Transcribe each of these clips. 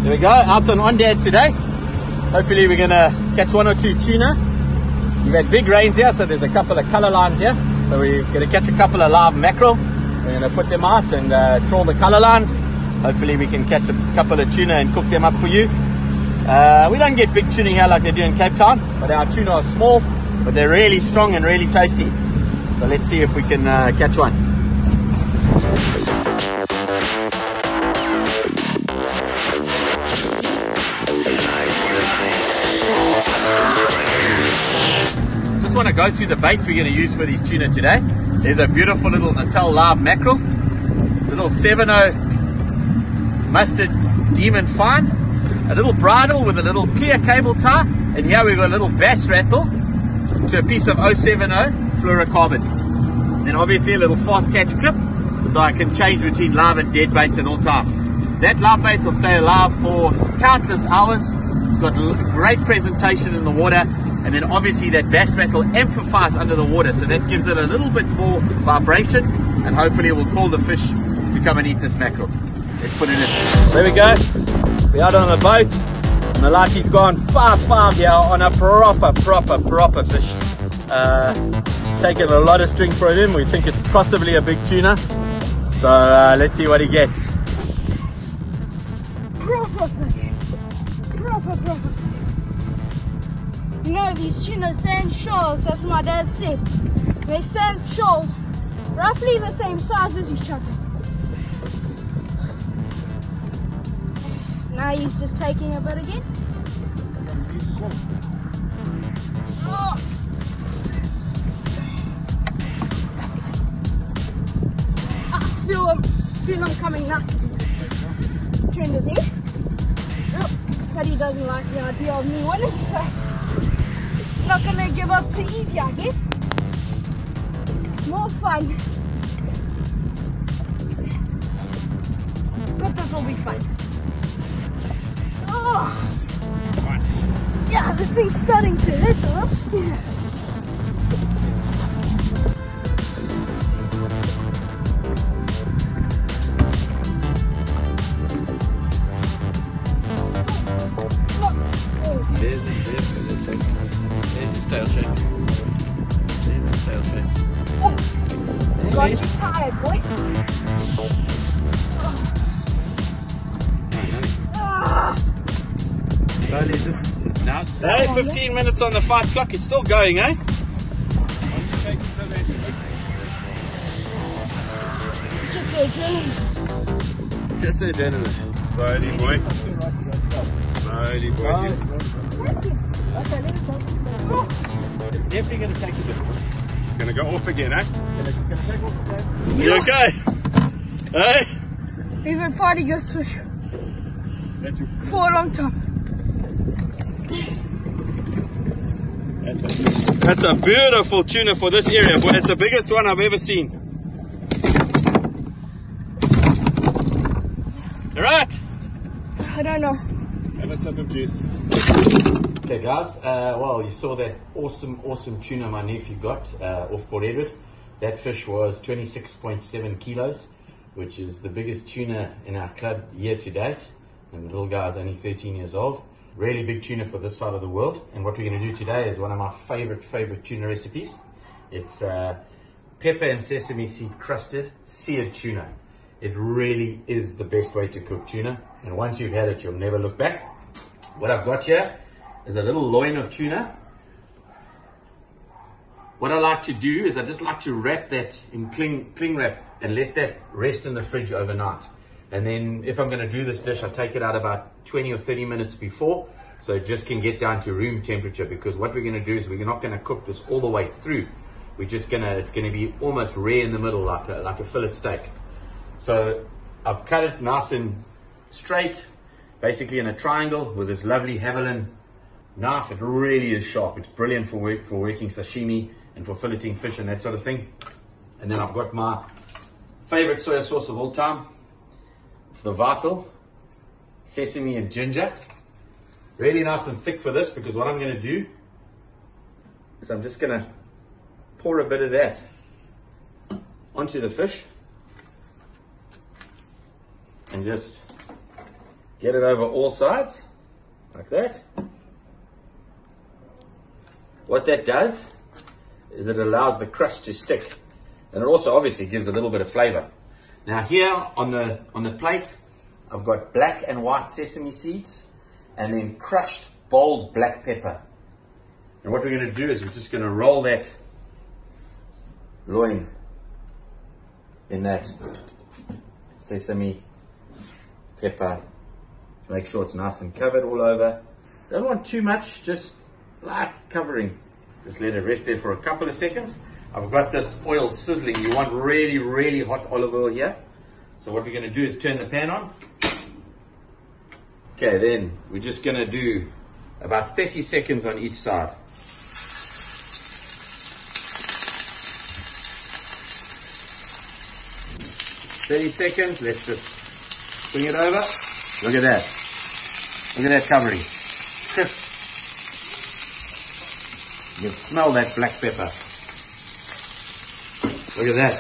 There we go, out on Dad today. Hopefully we're gonna catch 1 or 2 tuna. We've had big rains here, so there's a couple of color lines here. So we're gonna catch a couple of live mackerel. We're gonna put them out and trawl the color lines. Hopefully we can catch a couple of tuna and cook them up for you. We don't get big tuna here like they do in Cape Town, but our tuna are small, but they're really strong and really tasty. So let's see if we can catch one. Just want to go through the baits we're going to use for these tuna today. There's a beautiful little Natal live mackerel, little 7-0 mustard demon fine, a little bridle with a little clear cable tie, and here we've got a little bass rattle to a piece of 070 fluorocarbon. Then obviously a little fast catch clip, so I can change between live and dead baits at all times. That live bait will stay alive for countless hours. It's got great presentation in the water, and then obviously that bass rattle amplifies under the water, so that gives it a little bit more vibration, and hopefully it will call the fish to come and eat this mackerel. Let's put it in. There we go. We're out on the boat. Malati's gone 5-5 here on a proper fish. Taken a lot of string for him. We think it's possibly a big tuna. So let's see what he gets. Proper fish. Proper. You know, these tuna stand shoals, that's what my dad said. They stand shoals roughly the same size as each other. Now he's just taking a bit again. Oh. I feel him coming nuts. Turned his head. Oh, but he doesn't like the idea of me winning, so not gonna give up too easy, I guess. More fun. But this will be fun. Oh. Yeah, this thing's starting to hit, huh? Yeah. There's his tail shakes. There's his tail shakes. Oh. Got you tired, boy. Now, hey, 15 minutes on the 5 clock, it's still going, eh? Just the adrenaline. Just the adrenaline. Slowly, boy. Slowly, boy. Okay, let it go. Oh. It's definitely going to take a bit. Gonna go off again, eh? Gonna take off again. You okay? Hey? We've been fighting this fish for a long time. That's a beautiful tuna for this area, boy. It's the biggest one I've ever seen. All right. I don't know. Have a sip of juice. Okay, guys. Well, you saw that awesome tuna my nephew got off Port Edward. That fish was 26.7 kilos, which is the biggest tuna in our club year to date. And the little guy's only 13 years old. Really big tuna for this side of the world. And what we're going to do today is one of my favorite tuna recipes. It's pepper and sesame seed crusted seared tuna. It really is the best way to cook tuna. And once you've had it, you'll never look back. What I've got here is a little loin of tuna. What I like to do is I just like to wrap that in cling wrap and let that rest in the fridge overnight. And then if I'm going to do this dish, I take it out about 20 or 30 minutes before, so it just can get down to room temperature, because what we're going to do is we're not going to cook this all the way through. We're just going to, it's going to be almost rare in the middle, like a fillet steak. So I've cut it nice and straight, basically in a triangle with this lovely Haviland knife. It really is sharp. It's brilliant for working sashimi and for filleting fish and that sort of thing. And then I've got my favorite soy sauce of all time. It's the Vital sesame and ginger. Really nice and thick for this, because what I'm going to do is I'm just going to pour a bit of that onto the fish and just Get it over all sides, like that. What that does is it allows the crust to stick, and it also obviously gives a little bit of flavor. Now here on the plate, I've got black and white sesame seeds, and then crushed bold black pepper. And what we're going to do is we're just going to roll that loin in that sesame pepper. Make sure it's nice and covered all over. Don't want too much, just light covering. Just let it rest there for a couple of seconds. I've got this oil sizzling. You want really, really hot olive oil here. So what we're going to do is turn the pan on. Okay, then we're just going to do about 30 seconds on each side. 30 seconds, let's just bring it over. Look at that. Look at that covering. Crisp. You can smell that black pepper. Look at that.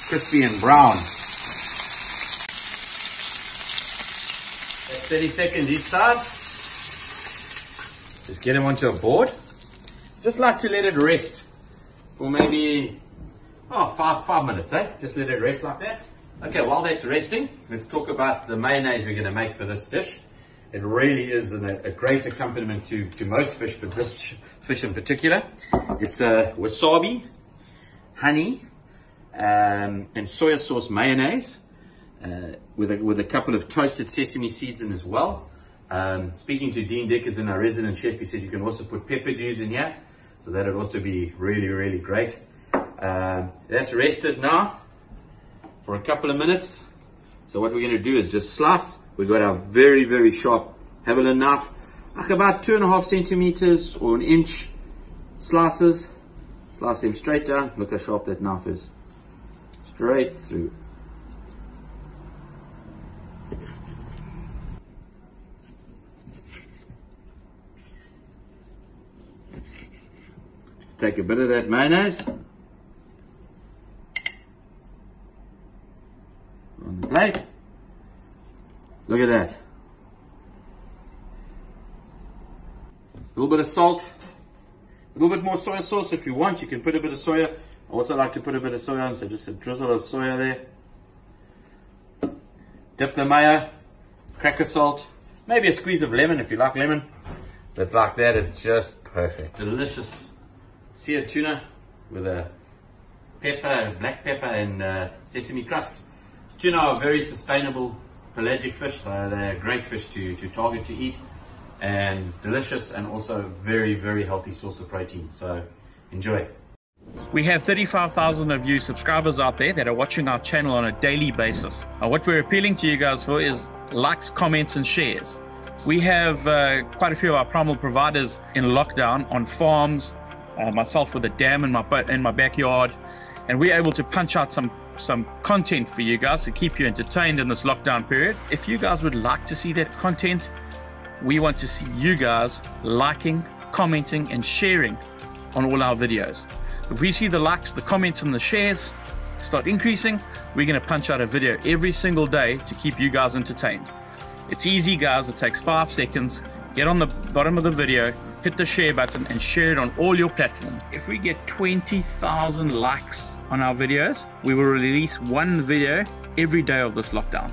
Crispy and brown. That's 30 seconds each side. Just get them onto a board. Just like to let it rest for maybe five minutes, eh? Just let it rest like that. Okay, while that's resting, let's talk about the mayonnaise we're going to make for this dish. It really is a great accompaniment to most fish, but this fish in particular. It's a wasabi, honey, and soy sauce mayonnaise with a couple of toasted sesame seeds in as well. Speaking to Dean Dickers, our resident chef, he said you can also put pepper dews in here, so that would also be really, really great. That's rested now for a couple of minutes. So what we're going to do is just slice. We've got our very, very sharp Haviland knife, like about 2.5 centimeters or an inch slices. Slice them straight down. Look how sharp that knife is. Straight through. Take a bit of that mayonnaise on the plate. Look at that. A little bit of salt, a little bit more soy sauce if you want. You can put a bit of soya. I also like to put a bit of soya on, so just a drizzle of soya there. Dip the mayo, cracker salt, maybe a squeeze of lemon if you like lemon. But like that, it's just perfect. Delicious seared tuna with a pepper, black pepper and sesame crust. Tuna are a very sustainable pelagic fish, so they're a great fish to target to eat, and delicious, and also very, very healthy source of protein. So enjoy. We have 35,000 of you subscribers out there that are watching our channel on a daily basis. What we're appealing to you guys for is likes, comments and shares. We have quite a few of our primal providers in lockdown on farms, myself with a dam in my backyard, and we're able to punch out some content for you guys to keep you entertained in this lockdown period. If you guys would like to see that content, we want to see you guys liking, commenting and sharing on all our videos. If we see the likes, the comments and the shares start increasing, we're going to punch out a video every single day to keep you guys entertained. It's easy, guys. It takes 5 seconds. Get on the bottom of the video, hit the share button and share it on all your platforms. If we get 20,000 likes on our videos, we will release one video every day of this lockdown.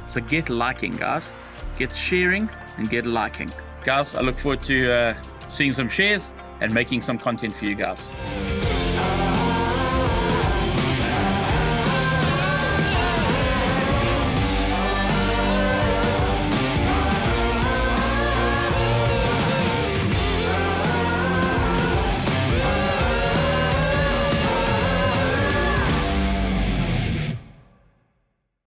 So get liking, guys. Get sharing and get liking. Guys, I look forward to seeing some shares and making some content for you guys.